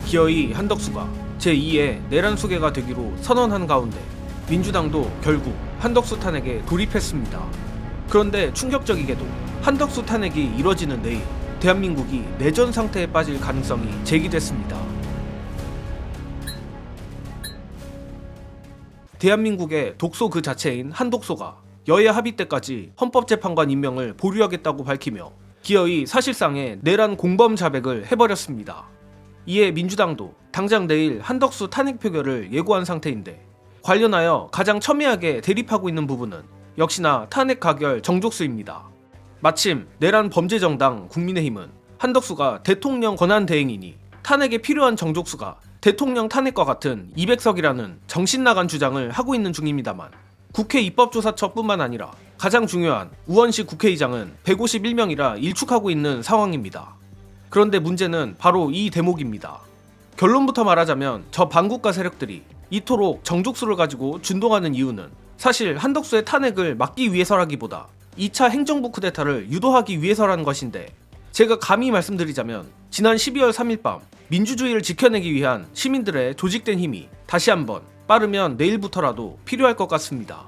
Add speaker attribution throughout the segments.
Speaker 1: 기어이 한덕수가 제2의 내란 수계가 되기로 선언한 가운데 민주당도 결국 한덕수 탄핵에 돌입했습니다. 그런데 충격적이게도 한덕수 탄핵이 이뤄지는 내일 대한민국이 내전 상태에 빠질 가능성이 제기됐습니다. 대한민국의 독소 그 자체인 한독소가 여야 합의 때까지 헌법재판관 임명을 보류하겠다고 밝히며 기어이 사실상의 내란 공범 자백을 해버렸습니다. 이에 민주당도 당장 내일 한덕수 탄핵 표결을 예고한 상태인데 관련하여 가장 첨예하게 대립하고 있는 부분은 역시나 탄핵 가결 정족수입니다. 마침 내란 범죄정당 국민의힘은 한덕수가 대통령 권한대행이니 탄핵에 필요한 정족수가 대통령 탄핵과 같은 200석이라는 정신나간 주장을 하고 있는 중입니다만 국회 입법조사처뿐만 아니라 가장 중요한 우원식 국회의장은 151명이라 일축하고 있는 상황입니다. 그런데 문제는 바로 이 대목입니다. 결론부터 말하자면 저 반국가 세력들이 이토록 정족수를 가지고 준동하는 이유는 사실 한덕수의 탄핵을 막기 위해서라기보다 2차 행정부 쿠데타를 유도하기 위해서라는 것인데 제가 감히 말씀드리자면 지난 12월 3일 밤 민주주의를 지켜내기 위한 시민들의 조직된 힘이 다시 한번 빠르면 내일부터라도 필요할 것 같습니다.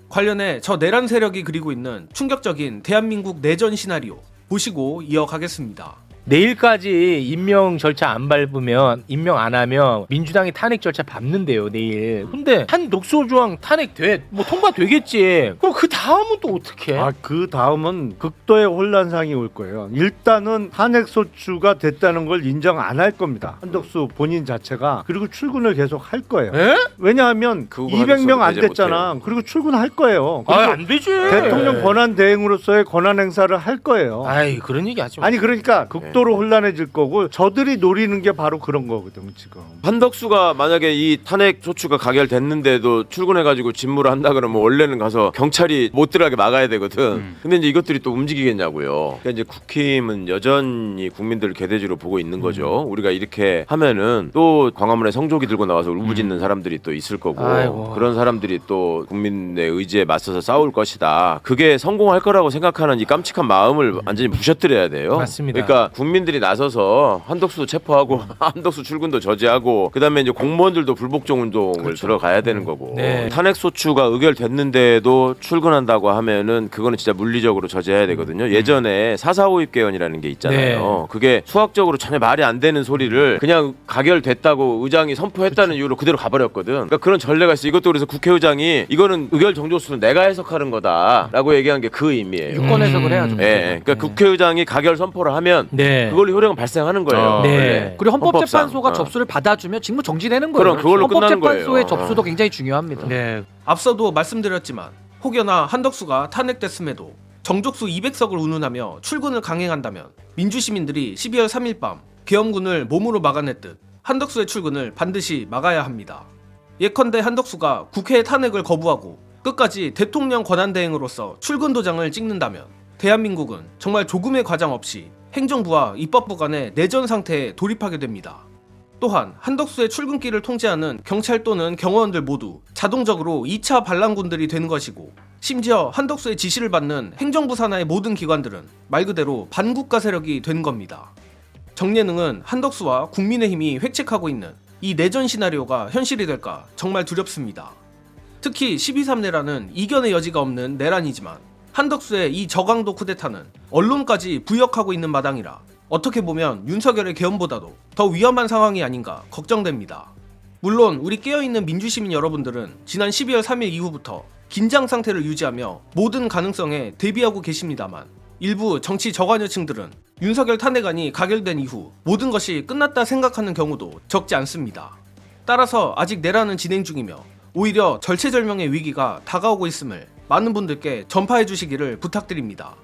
Speaker 1: 관련해 저 내란 세력이 그리고 있는 충격적인 대한민국 내전 시나리오 보시고 이어가겠습니다.
Speaker 2: 내일까지 임명 절차 안 밟으면 임명 안 하면 민주당이 탄핵 절차 밟는데요 내일. 근데 한 독소조항 탄핵 뭐 통과되겠지. 그럼 그 다음은 또 어떻게?
Speaker 3: 그 다음은 극도의 혼란상이 올 거예요. 일단은 탄핵 소추가 됐다는 걸 인정 안 할 겁니다. 한덕수 본인 자체가. 그리고 출근을 계속 할 거예요.
Speaker 2: 에?
Speaker 3: 왜냐하면 200명 안 됐잖아. 그리고 출근할 거예요.
Speaker 2: 안 되지.
Speaker 3: 대통령 권한 대행으로서의 권한 행사를 할 거예요.
Speaker 2: 아이 그런 얘기 하지 마.
Speaker 3: 아니 그러니까 극도로 혼란해질 거고 저들이 노리는 게 바로 그런 거거든 지금.
Speaker 4: 한덕수가 만약에 이 탄핵 소추가 가결됐는데도 출근해가지고 집무를 한다 그러면 원래는 가서 경찰이 못 들어가게 막아야 되거든. 근데 이제 이것들이 또 움직이겠냐고요. 그러니까 이제 국힘은 여전히 국민들을 개돼지로 보고 있는 거죠. 우리가 이렇게 하면은 또 광화문에 성조기 들고 나와서 울부짖는 사람들이 또 있을 거고
Speaker 2: 아이고.
Speaker 4: 그런 사람들이 또 국민의 의지에 맞서서 싸울 것이다. 그게 성공할 거라고 생각하는 이 깜찍한 마음을 완전히 부셔뜨려야 돼요.
Speaker 2: 맞습니다.
Speaker 4: 그러니까 국민들이 나서서 한덕수도 체포하고 한덕수 출근도 저지하고 그다음에 이제 공무원들도 불복종 운동을
Speaker 2: 그렇죠.
Speaker 4: 들어가야 되는 거고
Speaker 2: 네.
Speaker 4: 탄핵 소추가 의결됐는데도 출근한다고 하면은 그거는 진짜 물리적으로 저지해야 되거든요. 예전에 4.4 입개헌이라는 게 있잖아요.
Speaker 2: 네.
Speaker 4: 그게 수학적으로 전혀 말이 안 되는 소리를 그냥 가결됐다고 의장이 선포했다는 이유로 그대로 가버렸거든. 그러니까 그런 전례가 있어. 이것도 그래서 국회의장이 이거는 의결 정족수는 내가 해석하는 거다라고 얘기한 게 그 의미예요.
Speaker 5: 유권 해석을 해야죠.
Speaker 4: 예, 그러니까 국회의장이 가결 선포를 하면
Speaker 2: 네.
Speaker 4: 그걸로 효력은 발생하는 거예요.
Speaker 2: 네.
Speaker 4: 원래.
Speaker 5: 그리고 헌법재판소가
Speaker 4: 헌법상.
Speaker 5: 접수를 받아주면 직무 정지되는 거예요.
Speaker 4: 그럼 그걸로 끝나는 거예요.
Speaker 5: 헌법재판소의 접수도 굉장히 중요합니다.
Speaker 2: 네.
Speaker 1: 앞서도 말씀드렸지만 혹여나 한덕수가 탄핵됐음에도 정족수 200석을 운운하며 출근을 강행한다면 민주시민들이 12월 3일 밤 계엄군을 몸으로 막아냈듯 한덕수의 출근을 반드시 막아야 합니다. 예컨대 한덕수가 국회의 탄핵을 거부하고 끝까지 대통령 권한대행으로서 출근 도장을 찍는다면 대한민국은 정말 조금의 과장 없이 행정부와 입법부 간의 내전 상태에 돌입하게 됩니다. 또한 한덕수의 출근길을 통제하는 경찰 또는 경호원들 모두 자동적으로 2차 반란군들이 되는 것이고 심지어 한덕수의 지시를 받는 행정부 산하의 모든 기관들은 말 그대로 반국가 세력이 된 겁니다. 정예능은 한덕수와 국민의힘이 획책하고 있는 이 내전 시나리오가 현실이 될까 정말 두렵습니다. 특히 12.3내라는 이견의 여지가 없는 내란이지만 한덕수의 이 저강도 쿠데타는 언론까지 부역하고 있는 마당이라 어떻게 보면 윤석열의 계엄보다도 더 위험한 상황이 아닌가 걱정됩니다. 물론 우리 깨어있는 민주시민 여러분들은 지난 12월 3일 이후부터 긴장 상태를 유지하며 모든 가능성에 대비하고 계십니다만 일부 정치 저관여층들은 윤석열 탄핵안이 가결된 이후 모든 것이 끝났다 생각하는 경우도 적지 않습니다. 따라서 아직 내란은 진행 중이며 오히려 절체절명의 위기가 다가오고 있음을 많은 분들께 전파해 주시기를 부탁드립니다.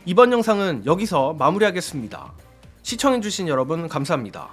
Speaker 1: 이번 영상은 여기서 마무리하겠습니다. 시청해주신 여러분 감사합니다.